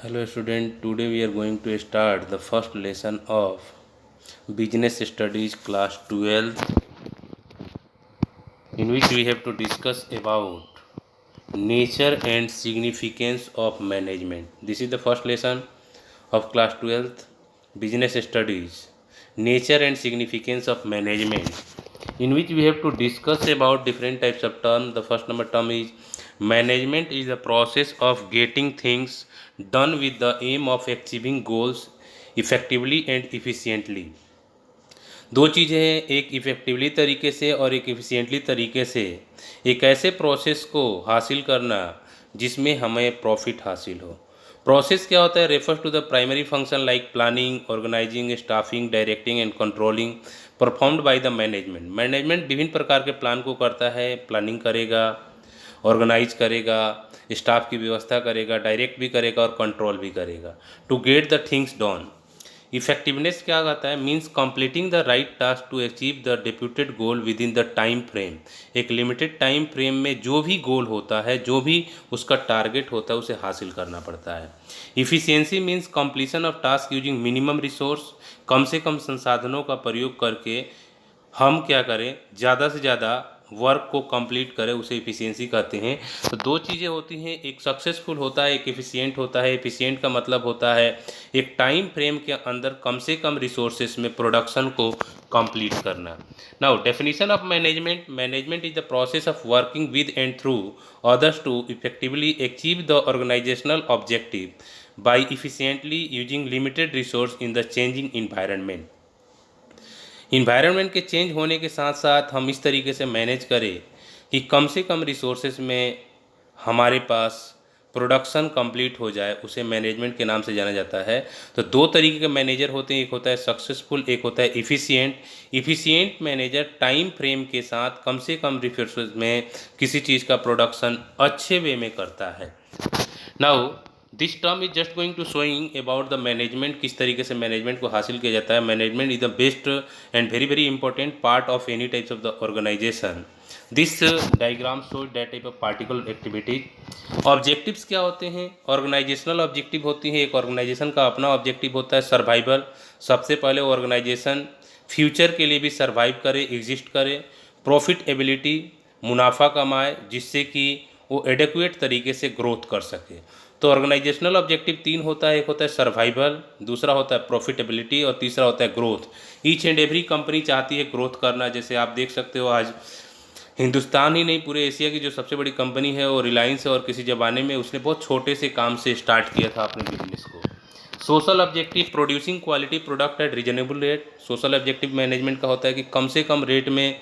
Hello student, today we are going to start the first lesson of Business Studies class 12, in which we have to discuss about nature and significance of management. This is the first lesson of class 12th Business Studies, nature and significance of management, in which we have to discuss about different types of terms. The first number term is management is the process of getting things done with the aim of achieving goals effectively and efficiently. दो चीज़ें हैं, एक effectively तरीके से और एक efficiently तरीके से एक ऐसे प्रोसेस को हासिल करना जिसमें हमें प्रॉफिट हासिल हो। प्रोसेस क्या होता है? Refers to the primary function like planning, organizing, staffing, directing and controlling performed by the management. Management विभिन्न प्रकार के प्लान को करता है, प्लानिंग करेगा, ऑर्गेनाइज करेगा, स्टाफ की व्यवस्था करेगा, डायरेक्ट भी करेगा और कंट्रोल भी करेगा to get the things done. Effectiveness क्या कहता है? Means completing the right task to achieve the deputed goal within the time frame. एक लिमिटेड टाइम फ्रेम में जो भी गोल होता है, जो भी उसका टारगेट होता है, उसे हासिल करना पड़ता है। Efficiency means completion of task using minimum resource. कम से कम संसाधनों का प्रयोग करके हम क्या करें, ज़्यादा से ज़्यादा वर्क को कंप्लीट करें, उसे इफ़िशियंसी कहते हैं। तो दो चीज़ें होती हैं, एक सक्सेसफुल होता है, एक एफिशिएंट होता है। एफिशिएंट का मतलब होता है एक टाइम फ्रेम के अंदर कम से कम रिसोर्सेस में प्रोडक्शन को कंप्लीट करना। Now definition of management. Management is the process of working with and through others to effectively achieve the organizational objective by efficiently using limited resource in the changing environment. Environment के change होने के साथ साथ हम इस तरीके से manage करें कि कम से कम रिसोर्सेज में हमारे पास प्रोडक्शन कंप्लीट हो जाए, उसे मैनेजमेंट के नाम से जाना जाता है। तो दो तरीके के मैनेजर होते हैं, एक होता है सक्सेसफुल, एक होता है efficient. Efficient manager time frame के साथ कम से कम रिसोर्सेज में किसी चीज़ का प्रोडक्शन अच्छे वे में करता है। Now this term is just going to showing about the management, किस तरीके से मैनेजमेंट को हासिल किया जाता है। Management is the best and very very important part of any types of the organization. This diagram show that type of particular activities. Objectives क्या होते हैं? ऑर्गेनाइजेशनल ऑब्जेक्टिव होती है। एक ऑर्गेनाइजेशन का अपना ऑब्जेक्टिव होता है सर्वाइवल। सबसे पहले ऑर्गेनाइजेशन फ्यूचर के लिए भी सर्वाइव करे, एग्जिस्ट करे। प्रॉफिटेबिलिटी, मुनाफा कमाए जिससे कि वो एडेक्वेट तरीके से ग्रोथ कर सके। तो ऑर्गेनाइजेशनल ऑब्जेक्टिव तीन होता है, एक होता है सर्वाइवल, दूसरा होता है प्रॉफिटेबिलिटी और तीसरा होता है growth. Each and every company चाहती है ग्रोथ करना। जैसे आप देख सकते हो आज हिंदुस्तान ही नहीं, पूरे एशिया की जो सबसे बड़ी कंपनी है वो रिलायंस है, और किसी ज़माने में उसने बहुत छोटे से काम से स्टार्ट किया था अपने बिजनेस को। Social objective producing quality product at reasonable rate. Social objective management का होता है कि कम से कम रेट में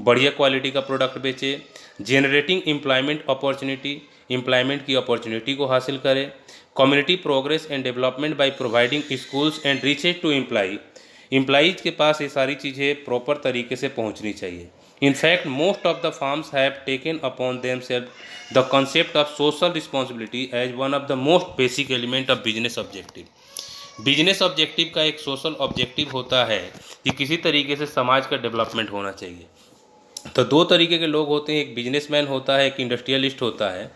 बढ़िया क्वालिटी का प्रोडक्ट बेचे। जेनरेटिंग एम्प्लॉयमेंट अपॉर्चुनिटी, एम्प्लॉयमेंट की अपॉर्चुनिटी को हासिल करें। Community progress and development by providing schools and reaches to employees के पास ये सारी चीज़ें प्रॉपर तरीके से पहुंचनी चाहिए। In fact, most of the firms have taken upon themselves the concept of social responsibility as one of the most basic element of business objective. Business objective का एक सोशल ऑब्जेक्टिव होता है कि किसी तरीके से समाज का डेवलपमेंट होना चाहिए। तो दो तरीके के लोग होते हैं, एक बिजनेसमैन होता है, एक इंडस्ट्रियलिस्ट होता है।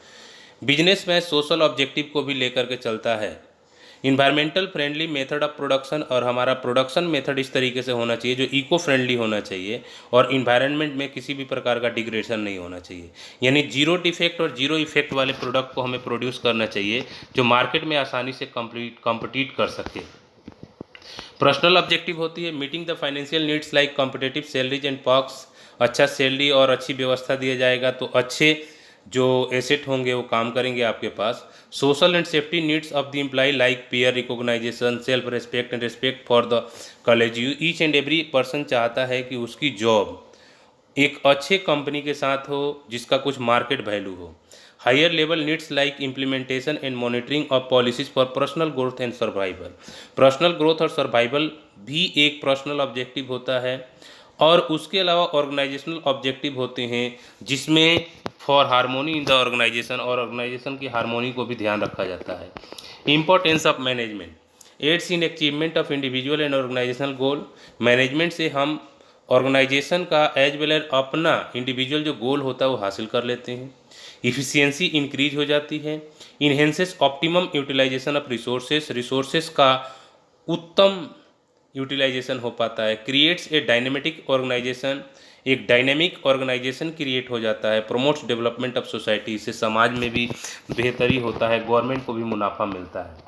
बिजनेसमैन सोशल ऑब्जेक्टिव को भी लेकर के चलता है। Environmental friendly method of production, और हमारा प्रोडक्शन मेथड इस तरीके से होना चाहिए जो इको फ्रेंडली होना चाहिए और इन्वायरमेंट में किसी भी प्रकार का डिग्रेडेशन नहीं होना चाहिए। यानी जीरो डिफेक्ट और जीरो इफेक्ट वाले प्रोडक्ट को हमें प्रोड्यूस करना चाहिए जो मार्केट में आसानी से कम्पीट कर सके। पर्सनल ऑब्जेक्टिव होती है meeting the financial needs like competitive salaries and perks. अच्छा सैलरी और अच्छी व्यवस्था दिया जाएगा तो अच्छे जो एसेट होंगे वो काम करेंगे आपके पास। Social and safety needs of the employee like peer recognition, self respect and respect for the college. Each and every person चाहता है कि उसकी जॉब एक अच्छे कंपनी के साथ हो जिसका कुछ मार्केट वैल्यू हो। Higher level needs like implementation and monitoring of policies for personal growth and survival. Personal growth और सर्वाइवल भी एक पर्सनल ऑब्जेक्टिव होता है। और उसके अलावा ऑर्गेनाइजेशनल ऑब्जेक्टिव होते हैं जिसमें for harmony in the organization, और ऑर्गेनाइजेशन की हारमोनी को भी ध्यान रखा जाता है। Importance of management aids in achievement of individual and organizational goal. Management से हम ऑर्गेनाइजेशन का एज वेल एज अपना इंडिविजुअल जो गोल होता है वो हासिल कर लेते हैं। इफ़िशियंसी इंक्रीज हो जाती है। Enhances optimum utilization of resources का उत्तम यूटिलाइजेशन हो पाता है। क्रिएट्स ए डायनेमिक ऑर्गेनाइजेशन, एक डायनेमिक ऑर्गेनाइजेशन क्रिएट हो जाता है। प्रमोट्स डेवलपमेंट ऑफ सोसाइटी, इससे समाज में भी बेहतरी होता है, गवर्नमेंट को भी मुनाफा मिलता है।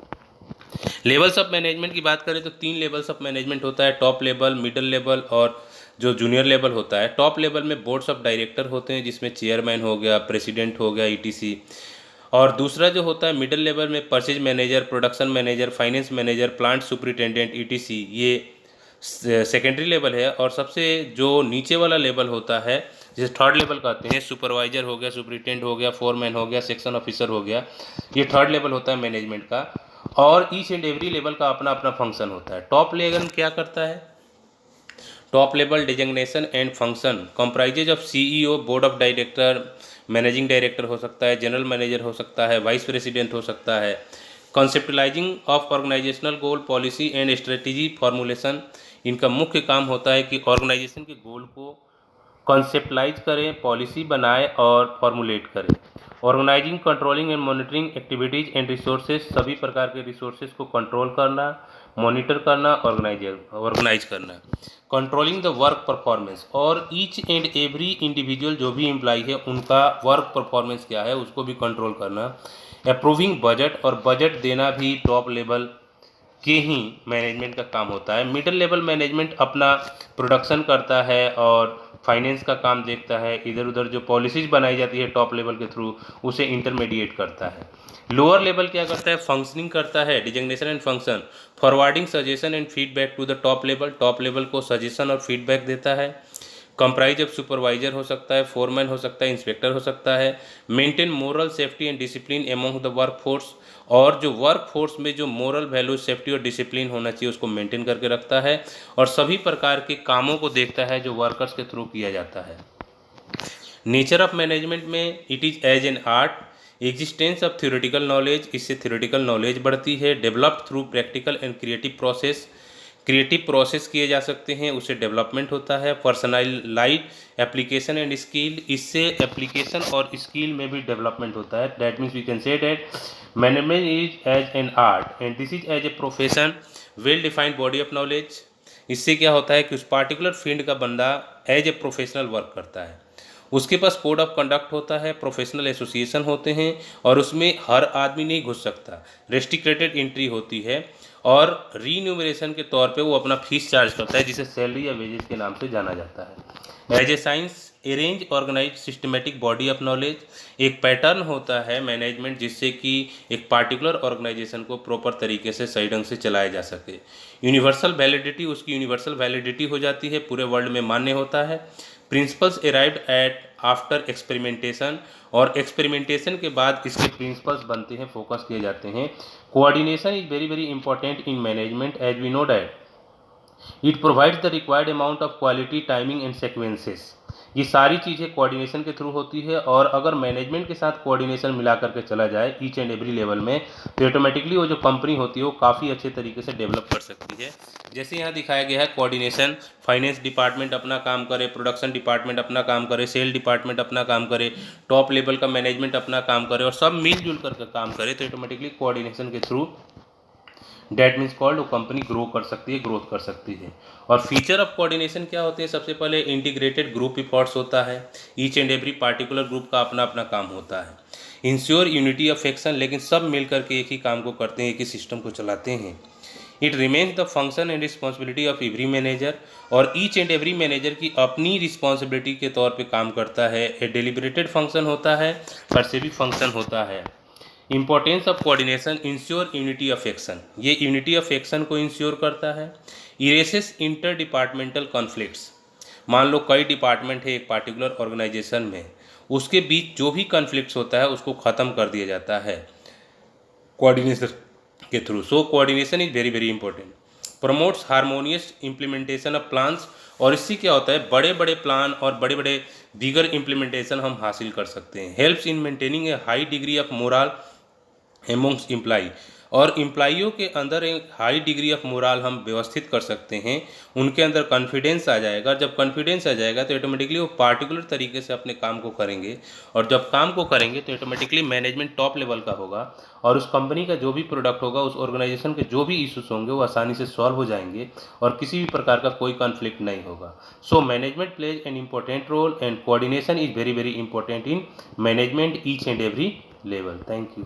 लेवल्स ऑफ मैनेजमेंट की बात करें तो 3 लेवल्स ऑफ मैनेजमेंट होता है, टॉप लेवल, मिडिल लेवल और जो जूनियर लेवल होता है। टॉप लेवल में बोर्ड्स ऑफ डायरेक्टर होते हैं, जिसमें चेयरमैन हो गया, प्रेसिडेंट हो गया, ईटीसी। और दूसरा जो होता है मिडिल लेवल में purchase manager, production manager, finance manager, plant superintendent, etc, ये सेकेंडरी लेवल है। और सबसे जो नीचे वाला लेवल होता है जिसे थर्ड लेवल कहते हैं, सुपरवाइजर हो गया, सुपरिटेंडेंट हो गया, फोरमैन हो गया, सेक्शन ऑफिसर हो गया, ये थर्ड लेवल होता है मैनेजमेंट का। और ईच एंड एवरी लेवल का अपना अपना फंक्शन होता है। टॉप लेवल क्या करता है? Top level designation and function comprises of CEO, board of director, managing director हो सकता है, जनरल मैनेजर हो सकता है, वाइस प्रेसिडेंट हो सकता है। Conceptualising of organisational goal, policy and strategy formulation, इनका मुख्य काम होता है कि ऑर्गेनाइजेशन के गोल को कॉन्सेप्टलाइज करें, पॉलिसी बनाए और फॉर्मुलेट करें। Organizing, controlling and monitoring activities and resources, सभी प्रकार के रिसोर्सेज को कंट्रोल करना, मॉनिटर करना, ऑर्गेनाइज करना। कंट्रोलिंग द वर्क परफॉर्मेंस, और ईच एंड एवरी इंडिविजुअल जो भी एम्प्लॉई है उनका वर्क परफॉर्मेंस क्या है उसको भी कंट्रोल करना। अप्रूविंग बजट, और बजट देना भी टॉप लेवल के ही मैनेजमेंट का काम होता है। मिडिल लेवल मैनेजमेंट अपना प्रोडक्शन करता है और फाइनेंस का काम देखता है। इधर उधर जो पॉलिसीज बनाई जाती है टॉप लेवल के थ्रू उसे इंटरमीडिएट करता है। लोअर लेवल क्या करता है? फंक्शनिंग करता है, designation and function, forwarding suggestion and feedback to the top level, top level को सजेशन और फीडबैक देता है। कंप्राइज ऑफ सुपरवाइजर हो सकता है, फोरमैन हो सकता है, इंस्पेक्टर हो सकता है। Maintain moral safety and discipline among the work force, और जो वर्क फोर्स में जो मोरल वैल्यू, सेफ्टी और डिसिप्लिन होना चाहिए उसको मेंटेन करके रखता है। और सभी प्रकार के कामों को देखता है जो वर्कर्स के थ्रू किया जाता है। नेचर ऑफ मैनेजमेंट में it is as an art, existence of theoretical knowledge, इससे थ्योरेटिकल नॉलेज बढ़ती है। Developed through practical and creative process, creative process किए जा सकते हैं, उससे डेवलपमेंट होता है। पर्सनलाइज एप्लीकेशन एंड स्किल, इससे एप्लीकेशन और स्किल में भी डेवलपमेंट होता है। That means we can say that management is as an art and this is as a profession, well defined body of knowledge. इससे क्या होता है कि उस पार्टिकुलर फील्ड का बंदा एज ए प्रोफेशनल वर्क करता है, उसके पास कोड ऑफ कंडक्ट होता है, प्रोफेशनल एसोसिएशन होते हैं और उसमें हर आदमी नहीं घुस सकता, रेस्ट्रिक्टेड एंट्री होती है। और रीन्यूमरेशन के तौर पे वो अपना फीस चार्ज करता है, जिसे सैलरी या वेजेस के नाम से जाना जाता है। As a science, arrange organize systematic body of knowledge, एक पैटर्न होता है मैनेजमेंट जिससे कि एक पार्टिकुलर ऑर्गेनाइजेशन को प्रॉपर तरीके से सही ढंग से चलाया जा सके। यूनिवर्सल वैलिडिटी, उसकी यूनिवर्सल वैलिडिटी हो जाती है, पूरे वर्ल्ड में मान्य होता है। Principles arrived at after experimentation, और एक्सपेरिमेंटेशन के बाद इसके प्रिंसिपल्स बनते हैं, फोकस किए जाते हैं। Coordination is very very important in management as we know that it provides the required amount of quality, timing and sequences. ये सारी चीज़ें कोऑर्डिनेशन के थ्रू होती है, और अगर मैनेजमेंट के साथ कोऑर्डिनेशन मिला करके चला जाए ईच एंड एवरी लेवल में, तो ऑटोमेटिकली वो जो कंपनी होती है वो काफ़ी अच्छे तरीके से डेवलप कर सकती है। जैसे यहाँ दिखाया गया है कोऑर्डिनेशन, फाइनेंस डिपार्टमेंट अपना काम करे, प्रोडक्शन डिपार्टमेंट अपना काम करे, सेल डिपार्टमेंट अपना काम करे, टॉप लेवल का मैनेजमेंट अपना काम करे, और सब मिलजुल करके काम करे, तो ऑटोमेटिकली कोऑर्डिनेशन के थ्रू डैट मीन्स कॉल्ड वो कंपनी ग्रो कर सकती है, ग्रोथ कर सकती है। और फीचर ऑफ कोऑर्डिनेशन क्या होते हैं? सबसे पहले इंटीग्रेटेड ग्रुप इफॉर्ट्स होता है, each and every particular group का अपना अपना काम होता है। इंश्योर यूनिटी ऑफ एक्शन, लेकिन सब मिल करके एक ही काम को करते हैं, एक ही सिस्टम को चलाते हैं। It remains the function and responsibility of every manager, और ईच एंड एवरी मैनेजर की अपनी रिस्पॉन्सिबिलिटी के तौर पे काम करता है। ए डेलिब्रेटेड फंक्शन होता है, पर से भी फंक्शन होता है। Importance of coordination, ensure unity of action, ये यूनिटी ऑफ एक्शन को इंश्योर करता है। इरेसेस इंटर डिपार्टमेंटल कॉन्फ्लिक्ट्स, मान लो कई डिपार्टमेंट है एक पार्टिकुलर ऑर्गेनाइजेशन में, उसके बीच जो भी कॉन्फ्लिक्ट्स होता है उसको ख़त्म कर दिया जाता है कोऑर्डिनेशन के through. So coordination is very very important. Promotes harmonious implementation of plans, और इससे क्या होता है बड़े बड़े प्लान और बड़े बड़े दीगर इम्प्लीमेंटेशन हम हासिल कर सकते हैं। Helps in maintaining a high degree of morale amongst employee, और एम्प्लॉइयों के अंदर एक हाई डिग्री ऑफ मोरल हम व्यवस्थित कर सकते हैं। उनके अंदर कॉन्फिडेंस आ जाएगा। जब कॉन्फिडेंस आ जाएगा तो ऑटोमेटिकली वो पार्टिकुलर तरीके से अपने काम को करेंगे, और जब काम को करेंगे तो ऑटोमेटिकली मैनेजमेंट टॉप लेवल का होगा, और उस कंपनी का जो भी प्रोडक्ट होगा, उस ऑर्गेनाइजेशन के जो भी इश्यूज होंगे वो आसानी से सॉल्व हो जाएंगे, और किसी भी प्रकार का कोई कॉन्फ्लिक्ट नहीं होगा। So management plays an important role, and coordination is very very important in management each and every level. Thank you.